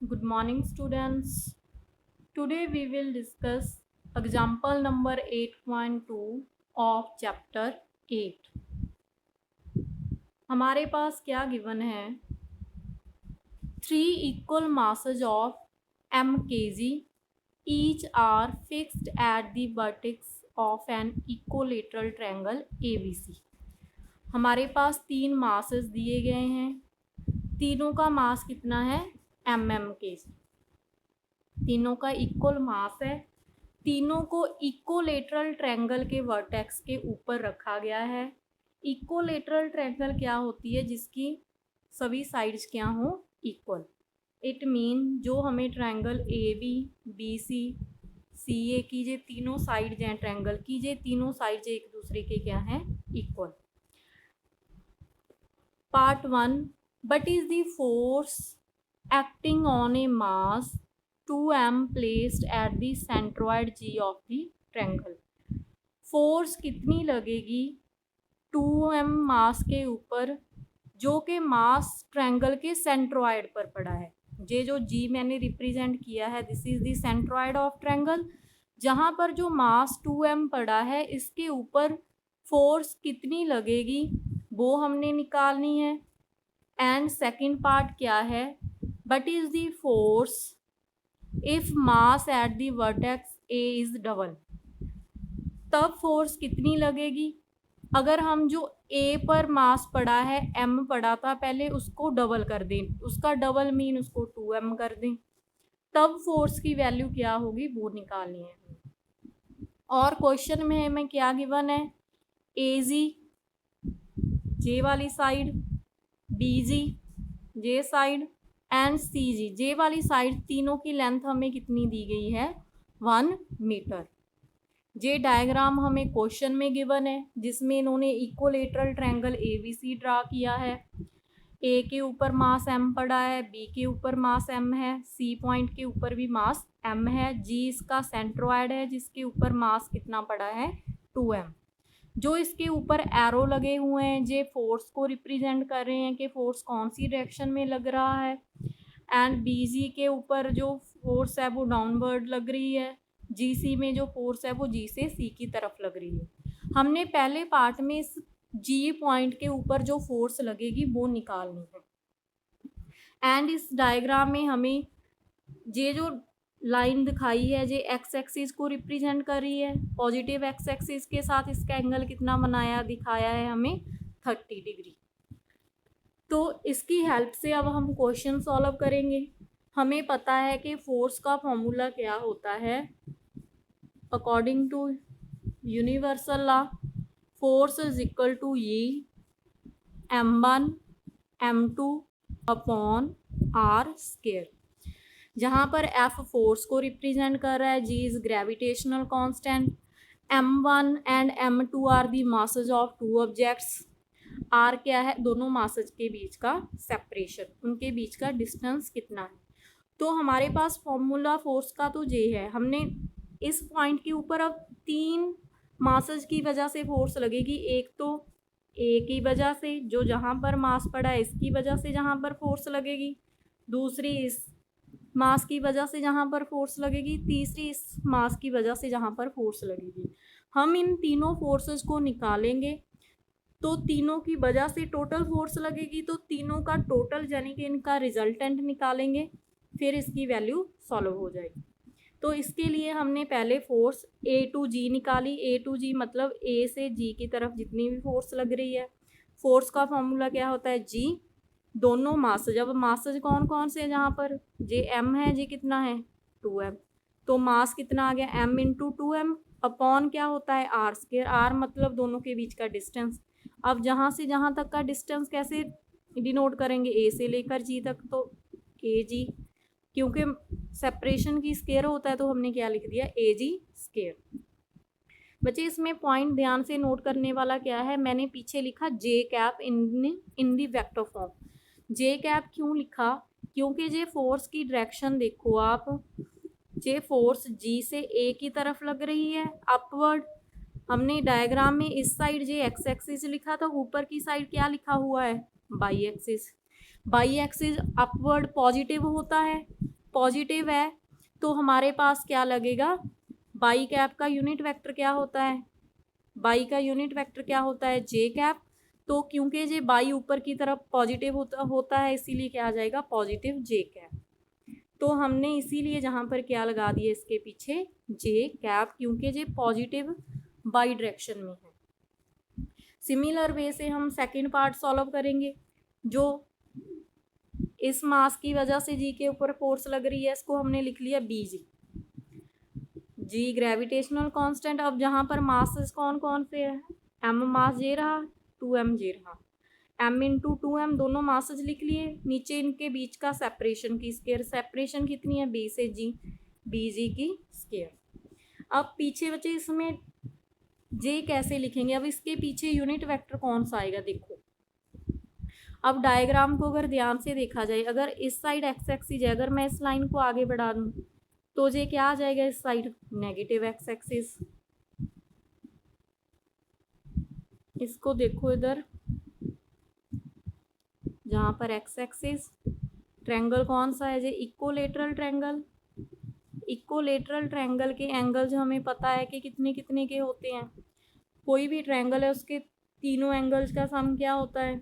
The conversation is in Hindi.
Good morning, students. Today we will discuss example number 8.2 of chapter 8. हमारे पास क्या गिवन है? 3 equal masses of m kg each are fixed at the vertex of an equilateral triangle ABC. हमारे पास 3 मासेस दिए गए हैं. तीनों का मास कितना है? mm kg. तीनों का इक्वल मास है. तीनों को इक्वलेटरल ट्रायंगल के वर्टेक्स के ऊपर रखा गया है. इक्वलेटरल ट्रायंगल क्या होती है? जिसकी सभी साइड्स क्या हो? इक्वल. इट मीन जो हमें triangle A B B C C A की जो तीनों साइड्स हैं ट्रायंगल की, जो तीनों साइड्स एक दूसरे के क्या हैं? Equal. Part 1. But is the force acting on a mass 2m placed at the centroid G of the triangle. Force कितनी लगेगी 2m मास के ऊपर जो कि मास ट्रायंगल के सेंट्रॉइड पर पड़ा है. ये जो G मैंने रिप्रेजेंट किया है, this is the centroid of triangle. जहाँ पर जो मास 2m पड़ा है इसके ऊपर फोर्स कितनी लगेगी वो हमने निकालनी है. एंड सेकंड पार्ट क्या है? But is the force if mass at the vertex A is double. तब फोर्स कितनी लगेगी अगर हम जो A पर मास पड़ा है m पड़ा था पहले उसको डबल कर दें. उसका डबल मीन उसको 2m कर दें. तब फोर्स की वैल्यू क्या होगी वो निकालनी है. और क्वेश्चन में हमें क्या गिवन है? AG J वाली side, BG J side and C G J वाली साइड. तीनों की लेंथ हमें कितनी दी गई है? 1 मीटर. जे डायग्राम हमें क्वेश्चन में गिवन है जिसमें इन्होंने इक्वलेटरल ट्रायंगल एबीसी ड्रा किया है. ए के ऊपर मास m पड़ा है, बी के ऊपर मास m है, सी पॉइंट के ऊपर भी मास m है, जी इसका सेंट्रोइड है जिसके ऊपर मास कितना पड़ा है? 2m. जो इसके ऊपर एरो लगे हुए हैं जे फोर्स को रिप्रेजेंट कर रहे हैं कि फोर्स कौन सी डायरेक्शन में लग रहा है. एंड बीजी के ऊपर जो फोर्स है वो डाउनवर्ड लग रही है. जीसी में जो फोर्स है वो जी से सी की तरफ लग रही है. हमने पहले पार्ट में इस जी पॉइंट के ऊपर जो फोर्स लगेगी वो निकालनी है. एंड इस डायग्राम में हमें ये जो लाइन दिखाई है जो एक्स एक्सिस को रिप्रेजेंट कर रही है. पॉजिटिव एक्स एक्सिस के साथ इसका एंगल कितना बनाया दिखाया है हमें? 30 डिग्री. तो इसकी हेल्प से अब हम क्वेश्चन सॉल्व करेंगे. हमें पता है कि फोर्स का फॉर्मूला क्या होता है. According to universal law force is equal to E m1 m2 upon R square. जहाँ पर F फोर्स को रिप्रेजेंट कर रहा है, G is gravitational constant, m1 and m2 are the masses of two objects. R क्या है? दोनों मासेज के बीच का सेपरेशन, उनके बीच का डिस्टेंस कितना है. तो हमारे पास फॉर्मूला फोर्स का तो ये है. हमने इस पॉइंट के ऊपर अब 3 मासेज की वजह से फोर्स लगेगी. एक तो A की वजह से जो जहाँ पर मास पड़ा है इसकी वजह से जहाँ पर फोर्स लगेगी, दूसरी इस मास की वजह से जहाँ पर फोर्स लगेगी, तीसरी इस मास की वजह से जहाँ पर फोर्स लगेगी. हम इन तीनों फोर्सेस को निकालेंगे तो तीनों की वजह से टोटल फोर्स लगेगी. तो तीनों का टोटल यानी कि इनका रिजल्टेंट निकालेंगे, फिर इसकी वैल्यू सॉल्व हो जाएगी. तो इसके लिए हमने पहले फोर्स ए टू जी निकाली. ए टू जी मतलब ए से जी की तरफ जितनी भी फोर्स लग रही है. फोर्स का फॉर्मूला क्या होता है? जी दोनों मासेज. अब मासेज कौन कौन से हैं? जहाँ पर जे एम है, जी कितना है? 2m. तो मास कितना आ गया? m इंटू 2m अपॉन क्या होता है? Are square. आर मतलब दोनों के बीच का डिस्टेंस. अब जहाँ से जहाँ तक का डिस्टेंस कैसे डिनोट करेंगे? ए से लेकर जी तक, तो ए जी, क्योंकि सेपरेशन की स्क्वायर होता है तो हमने क्या लिख दिया? ए जी स्क्वायर. बच्चे इसमें पॉइंट ध्यान से नोट करने वाला क्या है, मैंने पीछे लिखा J cap in the vector form. J cap क्यों लिखा? क्योंकि जे फोर्स की डायरेक्शन देखो आप, जे फोर्स जी से ए की तरफ लग रही है अपवर्ड. हमने डायग्राम में इस साइड जे एक्स एक्सिस लिखा था, ऊपर की साइड क्या लिखा हुआ है? By axis. By axis upward positive होता है पॉजिटिव है तो हमारे पास क्या लगेगा, बाई कैप का यूनिट वेक्टर क्या होता है, बाई का यूनिट वेक्टर क्या होता है, जे कैप। तो क्योंकि जे बाई ऊपर की तरफ पॉजिटिव होता है इसीलिए क्या आ जाएगा, पॉजिटिव जे कैप। तो हमने इसीलिए जहाँ पर क्या लगा दिया इसके पीछे, जे कैप, क्योंकि जे पॉजिटिव बाई डायरेक्शन में है। सिमिलर वे से हम सेकंड पार्ट सॉल्व करेंगे। जो इस मास की वजह से जी के ऊपर फोर्स लग रही है इसको हमने लिख लिया बी जी। जी ग्रेविटेशनल कांस्टेंट। अब जहाँ पर मासेस कौन कौन से है, एम मास जे रहा, 2m जे रहा, m इंटू 2m दोनों मासेज लिख लिए। नीचे इनके बीच का सेपरेशन की स्केयर, सेपरेशन कितनी है, b से g, bg की स्केयर। अब पीछे बचे इसमें j कैसे लिखेंगे, अब इसके पीछे यूनिट वेक्टर कौन सा आएगा, देखो अब डायग्राम को अगर ध्यान से देखा जाए, अगर इस साइड एक्स एक्सिस है, अगर मैं इस लाइन को आगे बढ़ा दूं तो ये क्या आ जाएगा इस साइड, नेगेटिव एक्स एक्सिस। इसको देखो इधर, जहां पर एक्स एक्सिस, ट्रायंगल कौन सा है, ये इक्विलेटरल ट्रायंगल। इक्विलेटरल ट्रायंगल के एंगल जो हमें पता है कि कितने कितने के होते हैं, कोई भी ट्रायंगल है उसके तीनों एंगल्स का सम क्या होता है,